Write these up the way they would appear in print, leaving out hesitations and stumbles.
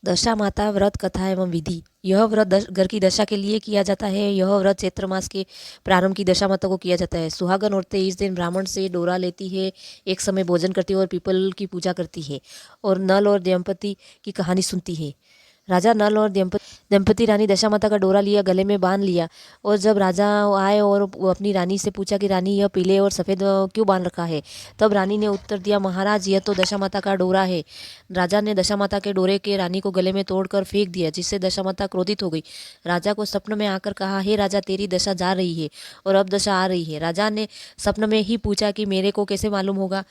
दशा माता व्रत कथा एवं विधि। यह व्रत घर की दशा के लिए किया जाता है। यह व्रत चैत्र मास के प्रारंभ की दशा माता को किया जाता है। सुहागन औरतें इस दिन ब्राह्मण से डोरा लेती है, एक समय भोजन करती है और पीपल की पूजा करती है और नल और दंपति की कहानी सुनती है। राजा नल और दंपति रानी दशा माता का डोरा लिया, गले में बांध लिया। और जब राजा आए और वो अपनी रानी से पूछा कि रानी यह पीले और सफ़ेद क्यों बांध रखा है, तब रानी ने उत्तर दिया, महाराज यह तो दशा माता का डोरा है। राजा ने दशा माता के डोरे के रानी को गले में तोड़कर फेंक दिया, जिससे दशा माता क्रोधित हो गई। राजा को स्वप्न में आकर कहा, हे राजा, तेरी दशा जा रही है और अब दशा आ रही है। राजा ने स्वप्न में ही पूछा कि मेरे को कैसे मालूम होगा।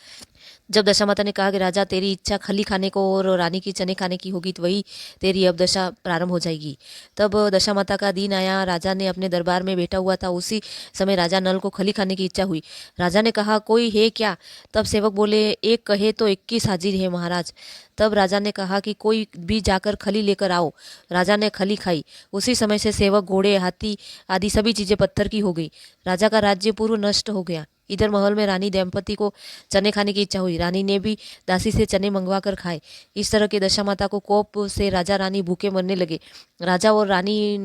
जब दशा माता ने कहा कि राजा, तेरी इच्छा खली खाने को और रानी की चने खाने की होगी, तो वही तेरी अब दशा प्रारंभ हो जाएगी। तब दशा माता का दिन आया। राजा ने अपने दरबार में बैठा हुआ था। उसी समय राजा नल को खली खाने की इच्छा हुई। राजा ने कहा, कोई है क्या? तब सेवक बोले, एक कहे तो 21 हाजिर है महाराज। तब राजा ने कहा कि कोई भी जाकर खली लेकर आओ। राजा ने खली खाई। उसी समय से सेवक, घोड़े, हाथी आदि सभी चीजें पत्थर की हो गई। राजा का राज्य पूर्व नष्ट हो गया। इधर महल में रानी दंपति को चने खाने की इच्छा हुई। रानी ने भी दासी से चने मंगवा कर खाए। इस तरह के दशा माता को कोप से राजा रानी भूखे मरने लगे। राजा और रानी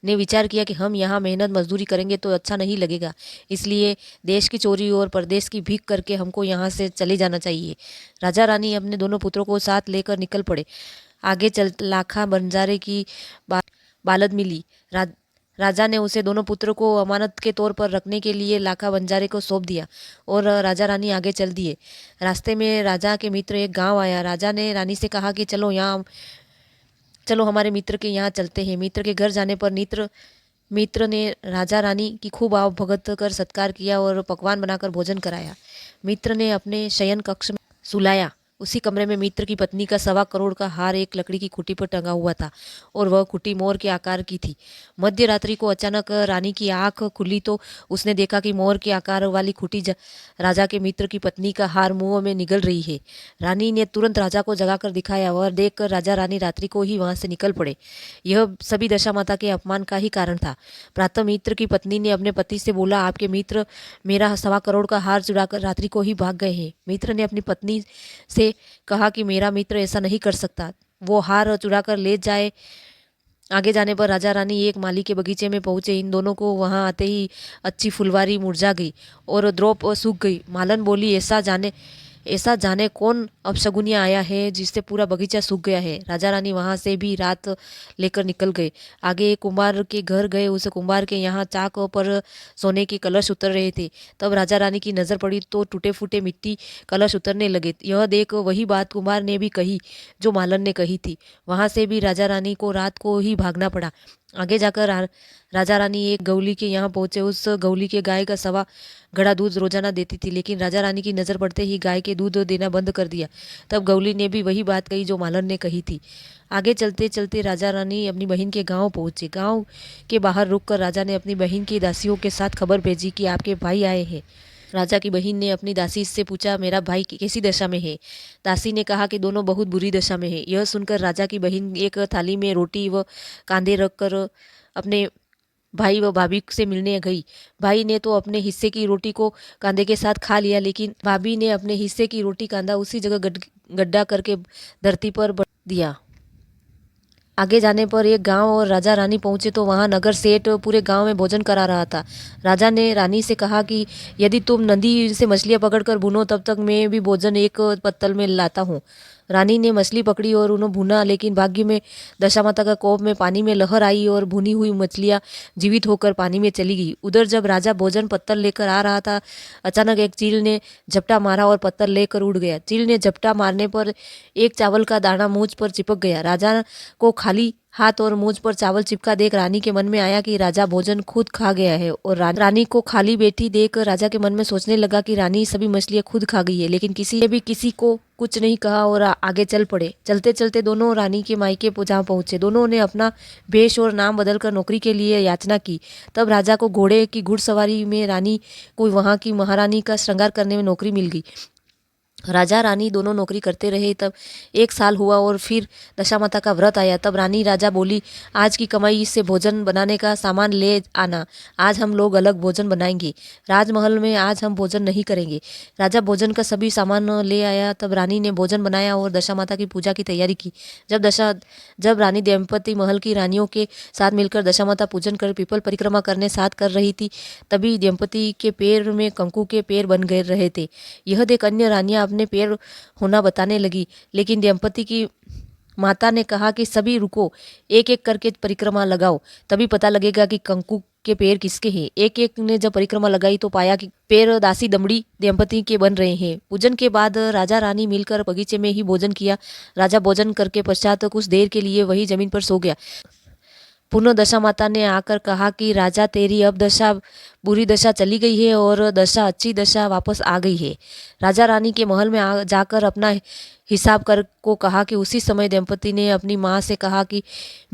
ने विचार किया कि हम यहाँ मेहनत मजदूरी करेंगे तो अच्छा नहीं लगेगा, इसलिए देश की चोरी और परदेश की भीख करके हमको यहाँ से चले जाना चाहिए। राजा रानी अपने दोनों पुत्रों को साथ लेकर निकल पड़े। आगे चल लाखा बंजारे की बा, बालद मिली। राजा ने उसे दोनों पुत्रों को अमानत के तौर पर रखने के लिए लाखा बंजारे को सौंप दिया और राजा रानी आगे चल दिए। रास्ते में राजा के मित्र एक गांव आया। राजा ने रानी से कहा कि चलो हमारे मित्र के यहाँ चलते हैं। मित्र के घर जाने पर मित्र ने राजा रानी की खूब आव भगत कर सत्कार किया और पकवान बनाकर भोजन कराया। मित्र ने अपने शयन कक्ष में सुलाया। उसी कमरे में मित्र की पत्नी का 1.25 करोड़ का हार एक लकड़ी की खूंटी पर टंगा हुआ था और वह खूंटी मोर के आकार की थी। मध्य रात्रि को अचानक रानी की आंख खुली तो उसने देखा कि मोर के आकार वाली खूंटी राजा के मित्र की पत्नी का हार मुंह में निगल रही है। रानी ने तुरंत राजा को जगाकर दिखाया। वह देखकर राजा रानी रात्रि को ही वहां से निकल पड़े। यह सभी दशा माता के अपमान का ही कारण था। प्रातः मित्र की पत्नी ने अपने पति से बोला, आपके मित्र मेरा 1.25 करोड़ का हार चुराकर रात्रि को ही भाग गए हैं। मित्र ने अपनी पत्नी से कहा कि मेरा मित्र ऐसा नहीं कर सकता, वो हार चुरा कर ले जाए। आगे जाने पर राजा रानी एक माली के बगीचे में पहुंचे। इन दोनों को वहां आते ही अच्छी फुलवारी मुरझा गई और द्रोप सूख गई। मालन बोली, ऐसा जाने कौन अपशगुनिया आया है जिससे पूरा बगीचा सूख गया है। राजा रानी वहां से भी रात लेकर निकल गए। आगे एक कुम्हार के घर गए। उस कुम्हार के यहाँ चाक पर सोने के कलश उतर रहे थे। तब राजा रानी की नजर पड़ी तो टूटे फूटे मिट्टी कलश उतरने लगे। यह देख वही बात कुम्हार ने भी कही जो मालन ने कही थी। वहां से भी राजा रानी को रात को ही भागना पड़ा। आगे जाकर राजा रानी एक गौली के यहाँ पहुंचे। उस गौली के गाय का 1.25 घड़ा दूध रोजाना देती थी, लेकिन राजा रानी की नजर पड़ते ही गाय के दूध देना बंद कर दिया। तब गौली ने भी वही बात कही जो मालन ने कही थी। आगे चलते चलते राजा रानी अपनी बहन के गांव पहुंचे। गांव के बाहर रुककर राजा ने अपनी बहन की दासियों के साथ खबर भेजी कि आपके भाई आए हैं। राजा की बहन ने अपनी दासी से पूछा, मेरा भाई कैसी दशा में है? दासी ने कहा कि दोनों बहुत बुरी दशा में है। यह सुनकर राजा की बहन एक थाली में रोटी व कांदे रखकर अपने भाई व भाभी से मिलने गई। भाई ने तो अपने हिस्से की रोटी को कांदे के साथ खा लिया, लेकिन भाभी ने अपने हिस्से की रोटी कांदा उसी जगह गड्ढा करके धरती पर दिया। आगे जाने पर एक गांव और राजा रानी पहुंचे तो वहां नगर सेठ पूरे गांव में भोजन करा रहा था। राजा ने रानी से कहा कि यदि तुम नदी से मछलियां पकड़कर भूनो तब तक मैं भी भोजन एक पत्तल में लाता हूँ। रानी ने मछली पकड़ी और उन्हें भुना, लेकिन भाग्य में दशा माता का कोप में पानी में लहर आई और भुनी हुई मछलियां जीवित होकर पानी में चली गई। उधर जब राजा भोजन पत्तल लेकर आ रहा था, अचानक एक चील ने झपटा मारा और पत्तल लेकर उड़ गया। चील ने झपटा मारने पर एक चावल का दाना मूंछ पर चिपक गया। राजा को खाली हाथ और मूंछ पर चावल चिपका देख रानी के मन में आया कि राजा भोजन खुद खा गया है, और रानी को खाली बैठी देख राजा के मन में सोचने लगा कि रानी सभी मछलियां खुद खा गई है। लेकिन किसी ने भी किसी को कुछ नहीं कहा और आगे चल पड़े। चलते चलते दोनों रानी के मायके जहाँ पहुंचे। दोनों ने अपना वेश और नाम बदलकर नौकरी के लिए याचना की। तब राजा को घोड़े की घुड़सवारी में, रानी को वहां की महारानी का श्रृंगार करने में नौकरी मिल गई। राजा रानी दोनों नौकरी करते रहे। तब 1 साल हुआ और फिर दशा माता का व्रत आया। तब रानी राजा बोली, आज की कमाई से भोजन बनाने का सामान ले आना, आज हम लोग अलग भोजन बनाएंगे, राजमहल में आज हम भोजन नहीं करेंगे। राजा भोजन का सभी सामान ले आया। तब रानी ने भोजन बनाया और दशा माता की पूजा की तैयारी की। जब रानी दंपति महल की रानियों के साथ मिलकर दशा माता पूजन कर पीपल परिक्रमा करने साथ कर रही थी, तभी दंपति के पैर में कंकु के पैर बन गए रहे थे। यह देख अन्य रानियां अपने पैर होना बताने लगी, लेकिन दंपति की माता ने कहा कि सभी रुको, एक एक करके परिक्रमा लगाओ, तभी पता लगेगा कि कंकु के पैर किसके हैं। एक एक ने जब परिक्रमा लगाई तो पाया कि पैर दासी दमड़ी दंपति के बन रहे हैं। पूजन के बाद राजा रानी मिलकर बगीचे में ही भोजन किया। राजा भोजन करके पश्चात कुछ देर के लिए वही जमीन पर सो गया। पुनः दशा माता ने आकर कहा कि राजा, तेरी अब दशा बुरी दशा चली गई है और दशा अच्छी दशा वापस आ गई है। राजा रानी के महल में जाकर अपना हिसाब कर को कहा कि उसी समय दंपति ने अपनी माँ से कहा कि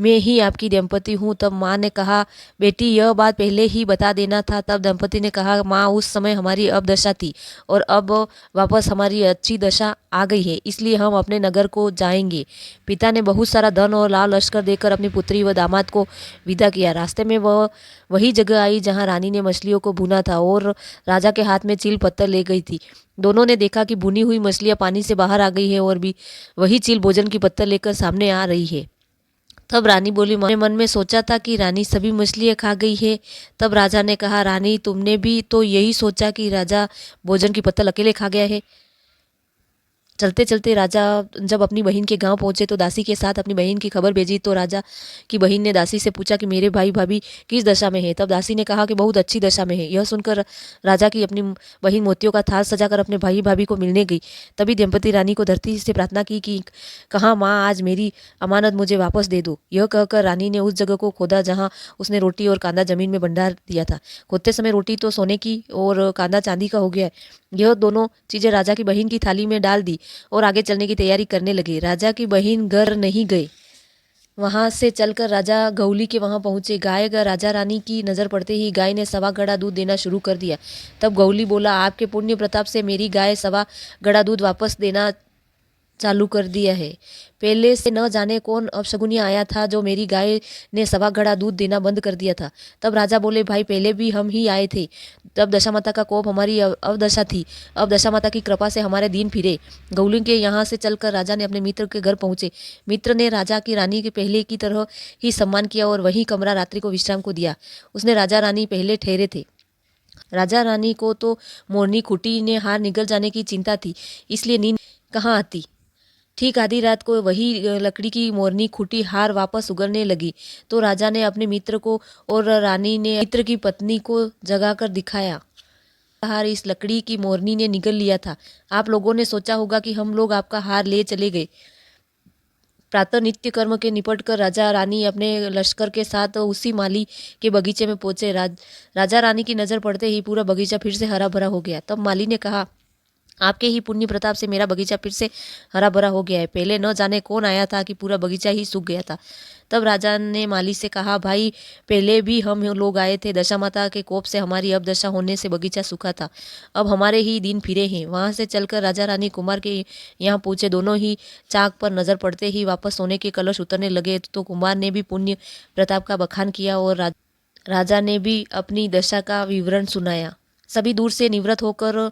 मैं ही आपकी दंपति हूँ। तब माँ ने कहा, बेटी यह बात पहले ही बता देना था। तब दंपति ने कहा, माँ उस समय हमारी अब दशा थी और अब वापस हमारी अच्छी दशा आ गई है, इसलिए हम अपने नगर को जाएंगे। पिता ने बहुत सारा धन और लाल लश्कर देकर अपनी पुत्री व दामाद को विदा किया। रास्ते में वह वही जगह आई जहाँ रानी ने मछलियों को भुना था और राजा के हाथ में चील पत्थर ले गई थी। दोनों ने देखा कि भुनी हुई मछलियां पानी से बाहर आ गई है और भी वही चील भोजन की पत्थर लेकर सामने आ रही है। तब रानी बोली, मैंने मन में सोचा था कि रानी सभी मछलियां खा गई है। तब राजा ने कहा, रानी तुमने भी तो यही सोचा कि राजा भोजन की पत्तल अकेले खा गया है। चलते चलते राजा जब अपनी बहन के गांव पहुंचे तो दासी के साथ अपनी बहन की खबर भेजी। तो राजा की बहन ने दासी से पूछा कि मेरे भाई भाभी किस दशा में है। तब दासी ने कहा कि बहुत अच्छी दशा में है। यह सुनकर राजा की अपनी बहन मोतियों का थाल सजाकर अपने भाई भाभी को मिलने गई। तभी दंपति रानी को धरती से प्रार्थना की कि कहा, माँ आज मेरी अमानत मुझे वापस दे दो। यह कहकर रानी ने उस जगह को खोदा जहाँ उसने रोटी और कांदा जमीन में भंडार दिया था। खोदते समय रोटी तो सोने की और कांदा चांदी का हो गया। यह दोनों चीजें राजा की बहन की थाली में डाल दी और आगे चलने की तैयारी करने लगे। राजा की बहन घर नहीं गए। वहां से चलकर राजा गौली के वहां पहुंचे। गाय का राजा रानी की नजर पड़ते ही गाय ने सवा गड़ा दूध देना शुरू कर दिया। तब गौली बोला, आपके पुण्य प्रताप से मेरी गाय सवा गड़ा दूध वापस देना चालू कर दिया है। पहले से न जाने कौन अपशगुनिया आया था जो मेरी गाय ने सवा घड़ा दूध देना बंद कर दिया था। तब राजा बोले, भाई पहले भी हम ही आए थे, तब दशा माता का कोप हमारी अवदशा थी, अब दशा माता की कृपा से हमारे दिन फिरे। गौली के यहाँ से चलकर राजा ने अपने मित्र के घर पहुंचे। मित्र ने राजा की रानी के पहले की तरह ही सम्मान किया और वही कमरा रात्रि को विश्राम को दिया। उसने राजा रानी पहले ठहरे थे। राजा रानी को तो मोरनी खुटी ने हार निकल जाने की चिंता थी, इसलिए नींद कहाँ आती। ठीक आधी रात को वही लकड़ी की मोरनी खुटी हार वापस उगलने लगी तो राजा ने अपने मित्र को और रानी ने मित्र की पत्नी को जगाकर दिखाया, हार इस लकड़ी की मोरनी ने निगल लिया था। आप लोगों ने सोचा होगा कि हम लोग आपका हार ले चले गए। प्रातः नित्य कर्म के निपट कर राजा रानी अपने लश्कर के साथ उसी माली के बगीचे में पहुंचे। राजा रानी की नजर पड़ते ही पूरा बगीचा फिर से हरा भरा हो गया। तब माली ने कहा, आपके ही पुण्य प्रताप से मेरा बगीचा फिर से हरा भरा हो गया है। पहले न जाने कौन आया था कि पूरा बगीचा ही सूख गया था। तब राजा ने माली से कहा, भाई पहले भी हम लोग आए थे, दशा माता के कोप से हमारी अब दशा होने से बगीचा सूखा था, अब हमारे ही दिन फिरे हैं। वहां से चलकर राजा रानी कुमार के यहाँ पहुंचे। दोनों ही चाक पर नजर पड़ते ही वापस सोने के कलश उतरने लगे तो कुमार ने भी पुण्य प्रताप का बखान किया और राजा ने भी अपनी दशा का विवरण सुनाया। सभी दूर से निवृत्त होकर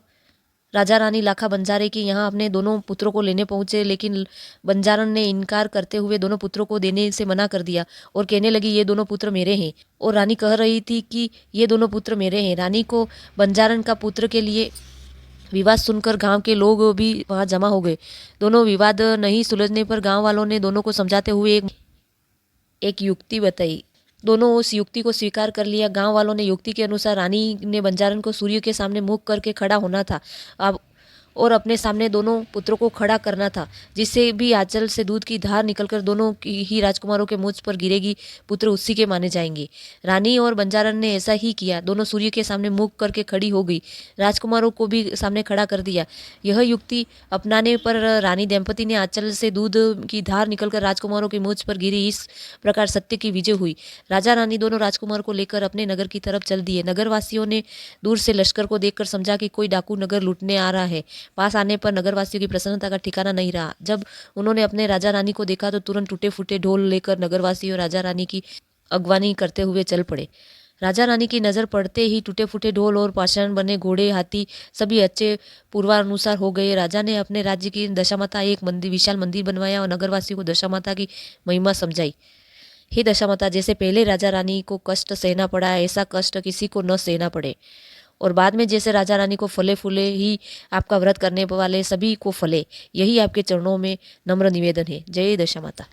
राजा रानी लाखा बंजारे के यहाँ अपने दोनों पुत्रों को लेने पहुंचे, लेकिन बंजारन ने इनकार करते हुए दोनों पुत्रों को देने से मना कर दिया और कहने लगी, ये दोनों पुत्र मेरे हैं। और रानी कह रही थी कि ये दोनों पुत्र मेरे हैं। रानी को बंजारन का पुत्र के लिए विवाद सुनकर गांव के लोग भी वहां जमा हो गए। दोनों विवाद नहीं सुलझने पर गांव वालों ने दोनों को समझाते हुए एक युक्ति बताई। दोनों उस युक्ति को स्वीकार कर लिया। गांव वालों ने युक्ति के अनुसार रानी ने बंजारन को सूर्य के सामने मुख करके खड़ा होना था अब और अपने सामने दोनों पुत्रों को खड़ा करना था, जिससे भी आंचल से दूध की धार निकलकर दोनों ही राजकुमारों के मुझ पर गिरेगी, पुत्र उसी के माने जाएंगे। रानी और बंजारन ने ऐसा ही किया। दोनों सूर्य के सामने मुख करके खड़ी हो गई, राजकुमारों को भी सामने खड़ा कर दिया। यह युक्ति अपनाने पर रानी दंपति ने आंचल से दूध की धार निकलकर राजकुमारों के मुझ पर गिरी। इस प्रकार सत्य की विजय हुई। राजा रानी दोनों राजकुमार को लेकर अपने नगर की तरफ चल दिए। नगरवासियों ने दूर से लश्कर को देखकर समझा कि कोई डाकू नगर लूटने आ रहा है। पास आने पर नगरवासियों की प्रसन्नता का ठिकाना नहीं रहा। जब उन्होंने अपने राजा रानी को देखा तो तुरंत टूटे फूटे ढोल लेकर नगरवासियों राजा रानी की अगवानी करते हुए चल पड़े। राजा रानी की नज़र पड़ते ही टूटे फूटे ढोल और पाषाण बने घोड़े हाथी सभी अच्छे पूर्वानुसार हो गए। राजा ने अपने राज्य की दशामाता एक मंदिर विशाल मंदिर बनवाया और नगरवासियों को दशामाता की महिमा समझाई। हे दशामाता, जैसे पहले राजा रानी को कष्ट सहना पड़ा ऐसा कष्ट किसी को न सहना पड़े, और बाद में जैसे राजा रानी को फले फूले ही आपका व्रत करने वाले सभी को फले, यही आपके चरणों में नम्र निवेदन है। जय दशामाता।